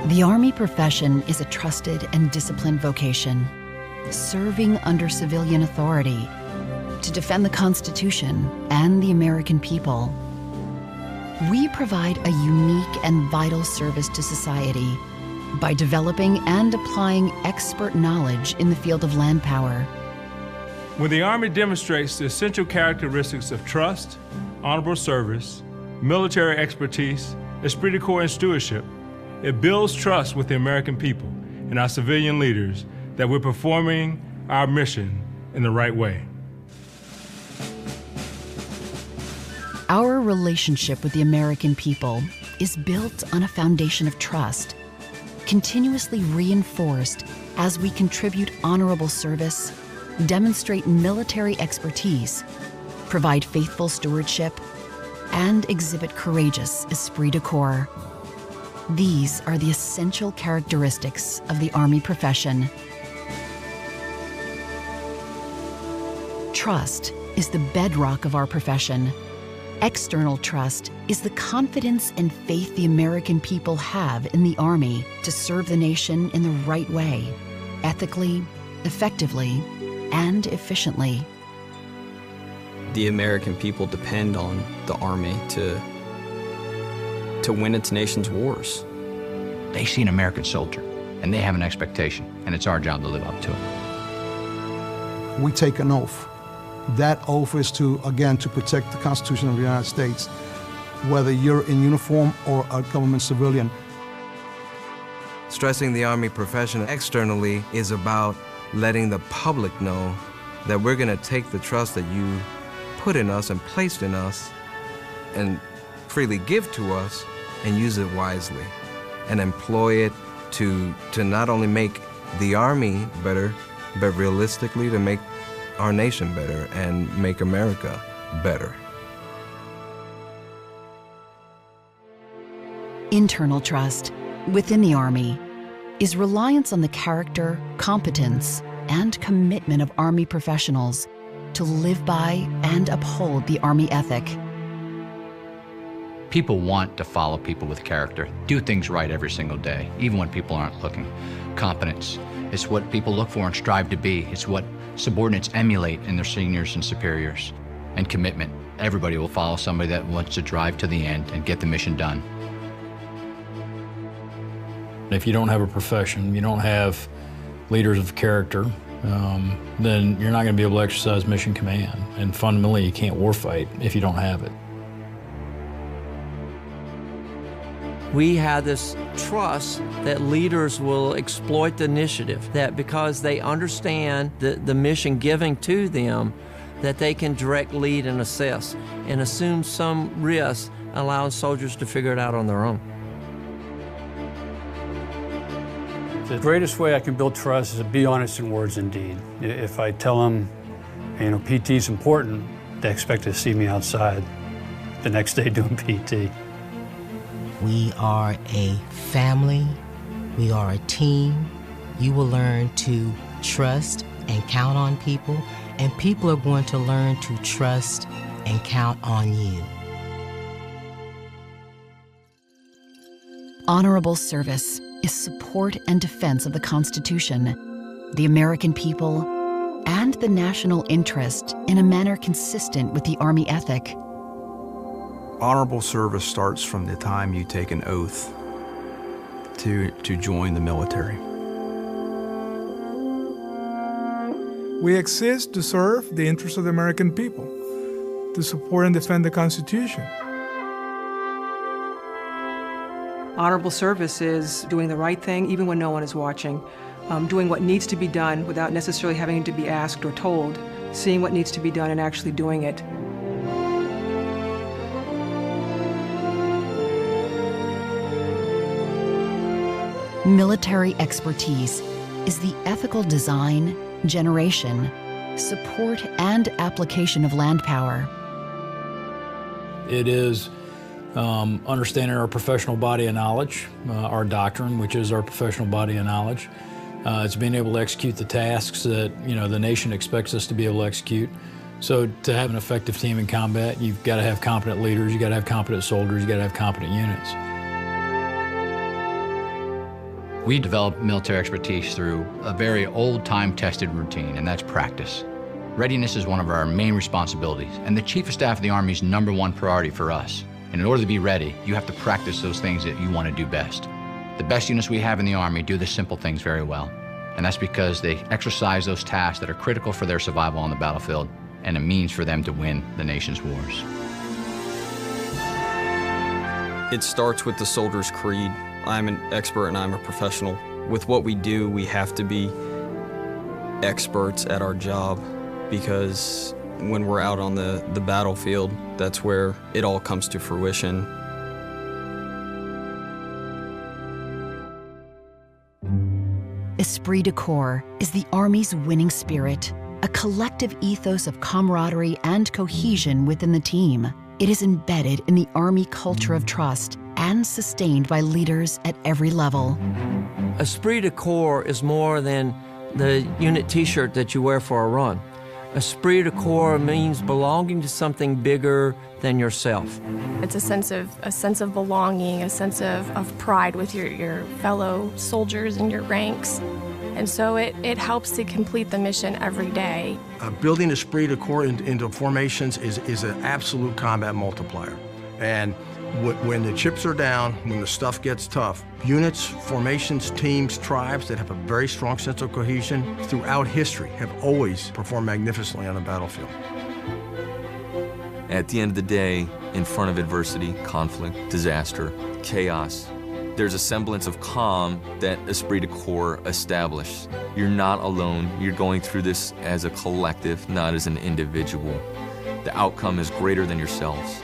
The Army profession is a trusted and disciplined vocation, serving under civilian authority to defend the Constitution and the American people. We provide a unique and vital service to society by developing and applying expert knowledge in the field of land power. When the Army demonstrates the essential characteristics of trust, honorable service, military expertise, esprit de corps, and stewardship, it builds trust with the American people and our civilian leaders that we're performing our mission in the right way. Our relationship with the American people is built on a foundation of trust, continuously reinforced as we contribute honorable service, demonstrate military expertise, provide faithful stewardship, and exhibit courageous esprit de corps. These are the essential characteristics of the Army profession. Trust is the bedrock of our profession. External trust is the confidence and faith the American people have in the Army to serve the nation in the right way, ethically, effectively, and efficiently. The American people depend on the Army to win its nation's wars. They see an American soldier, and they have an expectation, and it's our job to live up to it. We take an oath. That oath is to protect the Constitution of the United States, whether you're in uniform or a government civilian. Stressing the Army profession externally is about letting the public know that we're going to take the trust that you put in us and placed in us and freely give to us and use it wisely and employ it to not only make the Army better, but realistically to make our nation better and make America better. Internal trust within the Army is reliance on the character, competence, and commitment of Army professionals to live by and uphold the Army ethic. People want to follow people with character, do things right every single day, even when people aren't looking. Competence, it's what people look for and strive to be. It's what subordinates emulate in their seniors and superiors. And commitment, everybody will follow somebody that wants to drive to the end and get the mission done. If you don't have a profession, you don't have leaders of character, then you're not going to be able to exercise mission command. And fundamentally, you can't warfight if you don't have it. We have this trust that leaders will exploit the initiative, that because they understand the mission given to them, that they can direct, lead, and assess, and assume some risk, allowing soldiers to figure it out on their own. The greatest way I can build trust is to be honest in words and deed. If I tell them, PT is important, they expect to see me outside the next day doing PT. We are a family. We are a team. You will learn to trust and count on people, and people are going to learn to trust and count on you. Honorable service is support and defense of the Constitution, the American people, and the national interest in a manner consistent with the Army ethic. Honorable service starts from the time you take an oath to join the military. We exist to serve the interests of the American people, to support and defend the Constitution. Honorable service is doing the right thing even when no one is watching, doing what needs to be done without necessarily having to be asked or told, seeing what needs to be done and actually doing it. Military expertise is the ethical design, generation, support, and application of land power. It is understanding our professional body of knowledge, our doctrine, which is our professional body of knowledge. It's being able to execute the tasks that the nation expects us to be able to execute. So to have an effective team in combat, you've got to have competent leaders, you've got to have competent soldiers, you've got to have competent units. We develop military expertise through a very old time-tested routine, and that's practice. Readiness is one of our main responsibilities, and the Chief of Staff of the Army's #1 priority for us. And in order to be ready, you have to practice those things that you want to do best. The best units we have in the Army do the simple things very well, and that's because they exercise those tasks that are critical for their survival on the battlefield and a means for them to win the nation's wars. It starts with the soldier's creed. I'm an expert and I'm a professional. With what we do, we have to be experts at our job, because when we're out on the battlefield, that's where it all comes to fruition. Esprit de corps is the Army's winning spirit, a collective ethos of camaraderie and cohesion within the team. It is embedded in the Army culture of trust and sustained by leaders at every level. Esprit de corps is more than the unit t-shirt that you wear for a run. Esprit de corps means belonging to something bigger than yourself. It's a sense of belonging, a sense of pride with your fellow soldiers in your ranks. And so it helps to complete the mission every day. Building esprit de corps into formations is an absolute combat multiplier. And when the chips are down, when the stuff gets tough, units, formations, teams, tribes that have a very strong sense of cohesion throughout history have always performed magnificently on the battlefield. At the end of the day, in front of adversity, conflict, disaster, chaos, there's a semblance of calm that esprit de corps established. You're not alone. You're going through this as a collective, not as an individual. The outcome is greater than yourselves.